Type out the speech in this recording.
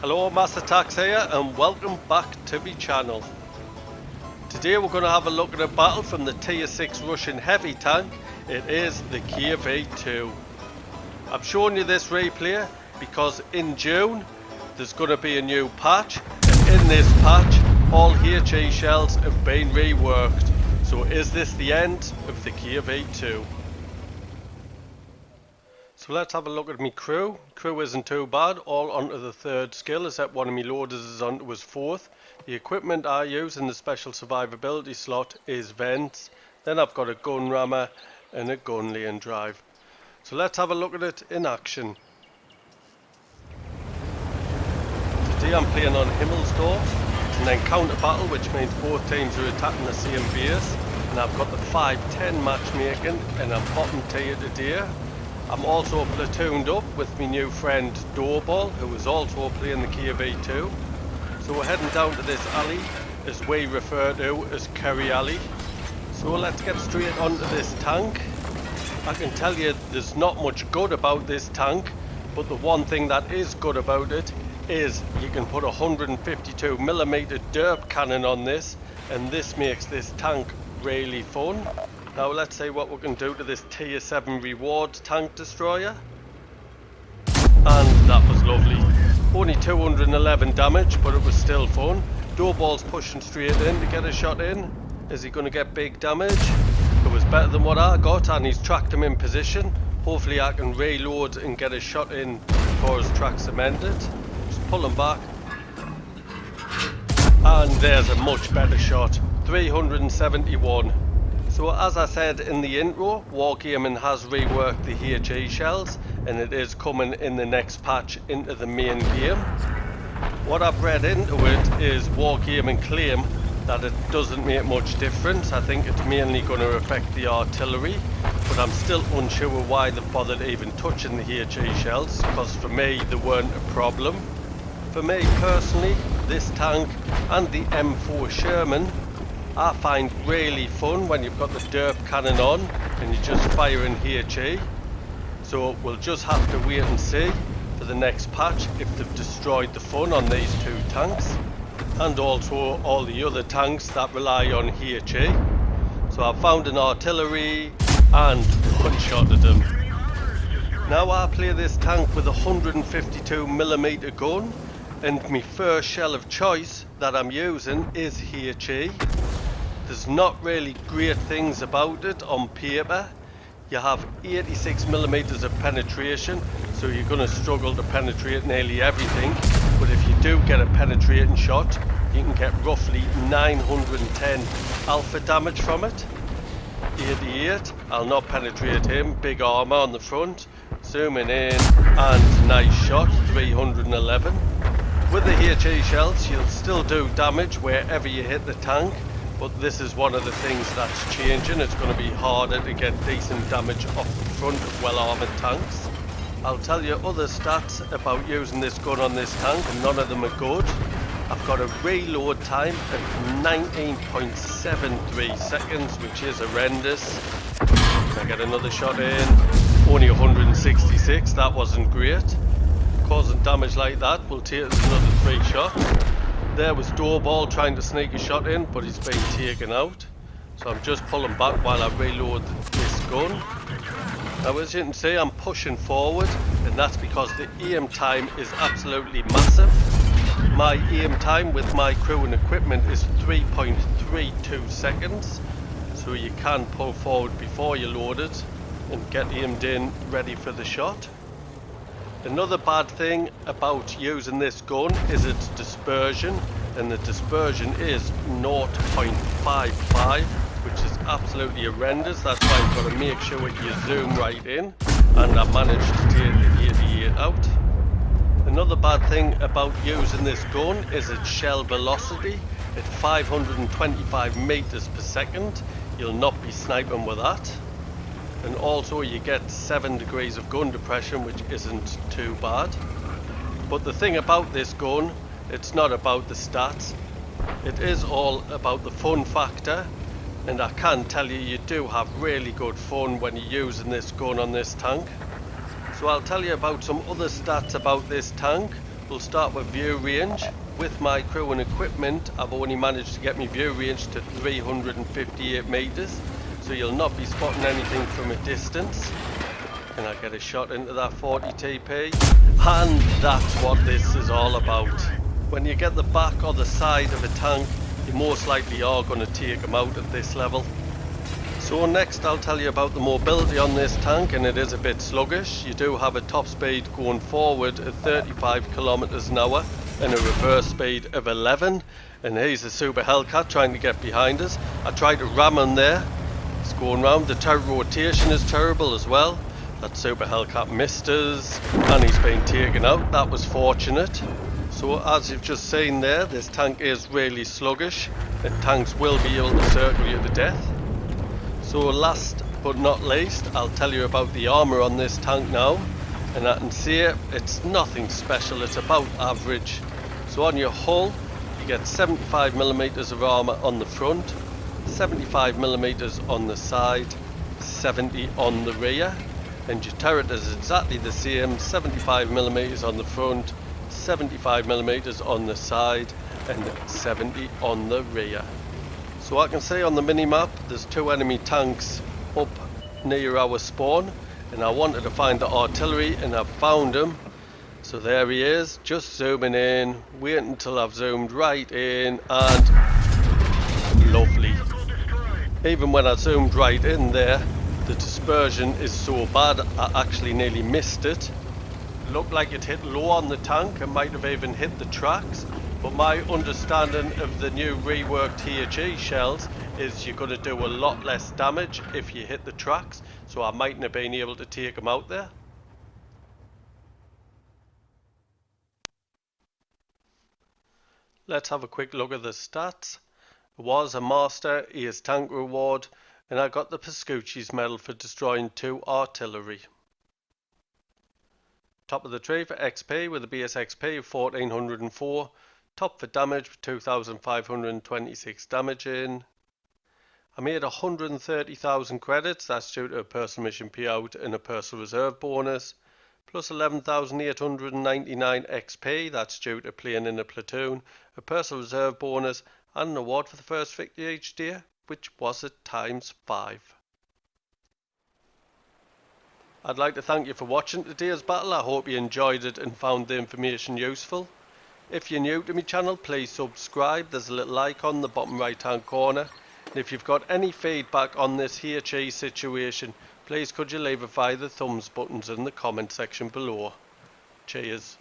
Hello, Master Tax here and welcome back to my channel. Today we're going to have a look at a battle from the tier 6 Russian heavy tank. It is the KV-2. I'm showing you this replay because in June there's going to be a new patch, and in this patch all HE shells have been reworked. So is this the end of the KV-2? So let's have a look at my crew. Crew isn't too bad, all onto the 3rd skill except one of my loaders is onto his 4th. The equipment I use in the special survivability slot is vents. Then I've got a gun rammer and a gun lane drive. So let's have a look at it in action. Today I'm playing on Himmelsdorf. It's an encounter battle, which means both teams are attacking the same base. And I've got the 5-10 matchmaking and I'm bottom tier today. I'm also platooned up with my new friend Doorball, who is also playing the KV-2. So we're heading down to this alley, as we refer to as Curry Alley. So let's get straight onto this tank. I can tell you there's not much good about this tank, but the one thing that is good about it is you can put a 152mm derp cannon on this, and this makes this tank really fun. Now let's see what we can do to this tier 7 reward tank destroyer. And that was lovely. Only 211 damage, but it was still fun. Doorball's pushing straight in to get a shot in. Is he going to get big damage? It was better than what I got, and he's tracked him in position. Hopefully I can reload and get a shot in before his track's cemented. Just pull him back. And there's a much better shot. 371. So as I said in the intro, Wargaming has reworked the HE shells, and it is coming in the next patch into the main game. What I've read into it is Wargaming claim that it doesn't make much difference. I think it's mainly going to affect the artillery, but I'm still unsure why they've bothered even touching the HE shells, because for me they weren't a problem. For me personally, this tank and the M4 Sherman I find really fun when you've got the derp cannon on and you're just firing HE. So we'll just have to wait and see for the next patch if they've destroyed the fun on these two tanks, and also all the other tanks that rely on HE. So I've found an artillery and one-shotted them. Now I play this tank with a 152mm gun, and my first shell of choice that I'm using is HE. There's not really great things about it on paper. You have 86mm of penetration, so you're going to struggle to penetrate nearly everything. But if you do get a penetrating shot, you can get roughly 910 alpha damage from it. 88, I'll not penetrate him, big armor on the front. Zooming in, and nice shot, 311. With the HE shells, you'll still do damage wherever you hit the tank. But this is one of the things that's changing. It's going to be harder to get decent damage off the front of well-armoured tanks. I'll tell you other stats about using this gun on this tank, and none of them are good. I've got a reload time of 19.73 seconds, which is horrendous. Can I get another shot in? Only 166, that wasn't great. Causing damage like that will take us another 3 shots. There was Doorball trying to sneak a shot in, but he's been taken out. So I'm just pulling back while I reload this gun. Now as you can see, I'm pushing forward, and that's because the aim time is absolutely massive. My aim time with my crew and equipment is 3.32 seconds. So you can pull forward before you load it and get aimed in ready for the shot. Another bad thing about using this gun is its dispersion, and the dispersion is 0.55, which is absolutely horrendous. That's why you've got to make sure you zoom right in, and I managed to take the 88 out. Another bad thing about using this gun is its shell velocity. At 525 meters per second, you'll not be sniping with that. And also you get 7 degrees of gun depression, which isn't too bad. But the thing about this gun, it's not about the stats. It is all about the fun factor, and I can tell you, you do have really good fun when you're using this gun on this tank. So I'll tell you about some other stats about this tank. We'll start with view range. With my crew and equipment, I've only managed to get my view range to 358 meters, so you'll not be spotting anything from a distance. Can I get a shot into that 40 TP? And that's what this is all about. When you get the back or the side of a tank, you most likely are going to take them out at this level. So next I'll tell you about the mobility on this tank, and it is a bit sluggish. You do have a top speed going forward at 35 kilometers an hour and a reverse speed of 11. And here's a Super Hellcat trying to get behind us. I tried to ram him there. It's going round. The turret rotation is terrible as well. That Super Hellcat missed us and he's been taken out. That was fortunate. So as you've just seen there, this tank is really sluggish and tanks will be able to circle you to death. So last but not least, I'll tell you about the armour on this tank now. And I can say it's nothing special, it's about average. So on your hull, you get 75mm of armour on the front, 75mm on the side, 70 on the rear. And your turret is exactly the same, 75mm on the front, 75mm on the side, and 70 on the rear. So I can see on the mini-map there's two enemy tanks up near our spawn, and I wanted to find the artillery and I found him. So there he is, just zooming in, waiting until I've zoomed right in, and lovely. Even when I zoomed right in there, the dispersion is so bad I actually nearly missed it. It looked like it hit low on the tank and might have even hit the tracks, but my understanding of the new reworked HE shells is you're going to do a lot less damage if you hit the tracks, so I mightn't have been able to take them out there. Let's have a quick look at the stats. It was a master, he is tank reward, and I got the Pascucci's medal for destroying 2 artillery. Top of the tree for XP with a base XP of 1404. Top for damage with 2526 damage in. I made 130,000 credits, that's due to a personal mission payout and a personal reserve bonus. Plus 11,899 XP, that's due to playing in a platoon, a personal reserve bonus, and an award for the first victory each day, which was at ×5. I'd like to thank you for watching today's battle. I hope you enjoyed it and found the information useful. If you're new to my channel, please subscribe. There's a little icon in the bottom right hand corner. And if you've got any feedback on this HE situation, please could you leave it via the thumbs buttons in the comment section below. Cheers.